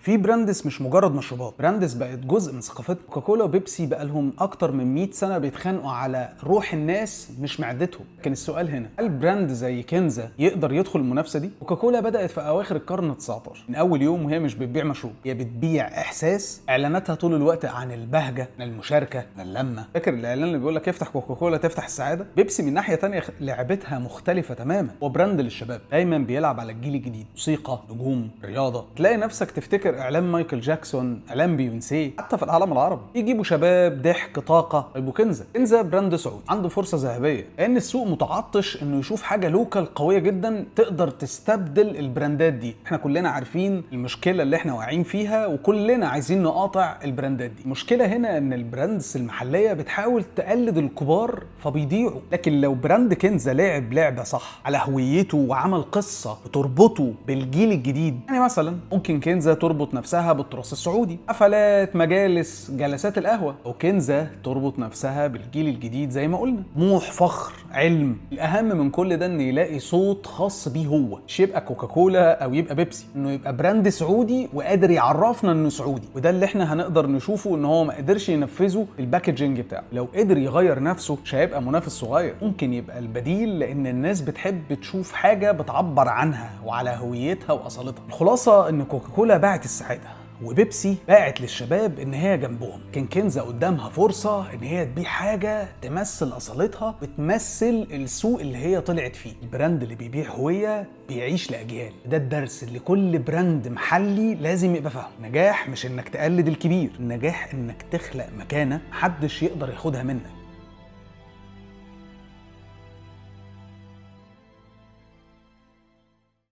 في براندز مش مجرد مشروبات، براندز بقت جزء من ثقافتنا. كوكاكولا وبيبسي بقالهم اكتر من 100 سنه بيتخانقوا على روح الناس مش معدتهم. كان السؤال هنا، هل براند زي كنزا يقدر يدخل المنافسه دي؟ كوكاكولا بدات في اواخر القرن 19، من اول يوم وهي مش بتبيع مشروب، هي بتبيع احساس. اعلاناتها طول الوقت عن البهجه، عن المشاركه، عن اللمه. فاكر الاعلان اللي بيقول لك افتح كوكاكولا تفتح السعاده؟ بيبسي من ناحيه تانية لعبتها مختلفه تماما، هو براند للشباب دايما بيلعب على الجيل الجديد، موسيقى، نجوم، رياضه. تلاقي نفسك تفتكر اعلان مايكل جاكسون، اعلان بيونسي، حتى في العالم العربي يجيبوا شباب، ضحك، طاقه. طيب كنزا براند سعودي عنده فرصه ذهبيه، لان السوق متعطش انه يشوف حاجه لوكال قويه جدا تقدر تستبدل البراندات دي. احنا كلنا عارفين المشكله اللي احنا واقعين فيها، وكلنا عايزين نقاطع البراندات دي. المشكله هنا ان البراندز المحليه بتحاول تقلد الكبار فبيضيعوا. لكن لو براند كنزا لعب لعبه صح على هويته وعمل قصه بتربطه بالجيل الجديد، يعني مثلا ممكن كنزا تربط نفسها بالتراث السعودي، حفلات، مجالس، جلسات القهوه، او كنزا تربط نفسها بالجيل الجديد زي ما قلنا، طموح، فخر، علم. الاهم من كل ده انه يلاقي صوت خاص بيه هو، مش يبقى كوكاكولا او يبقى بيبسي، انه يبقى براند سعودي وقادر يعرفنا انه سعودي. وده اللي احنا هنقدر نشوفه ان هو ما قدرش ينفذه في الباكجينج بتاعه. لو قدر يغير نفسه مش هيبقى منافس صغير، ممكن يبقى البديل، لان الناس بتحب تشوف حاجه بتعبر عنها وعلى هويتها واصالتها. الخلاصه ان كوكاكولا باعت السعاده، وبيبسي باعت للشباب ان هي جنبهم. كان كنزا قدامها فرصه ان هي تبيع حاجه تمثل اصالتها وتمثل السوق اللي هي طلعت فيه. البراند اللي بيبيع هويه بيعيش لاجيال. ده الدرس اللي كل براند محلي لازم يبقى فاهمه. النجاح مش انك تقلد الكبير، النجاح انك تخلق مكانه محدش يقدر ياخدها منك.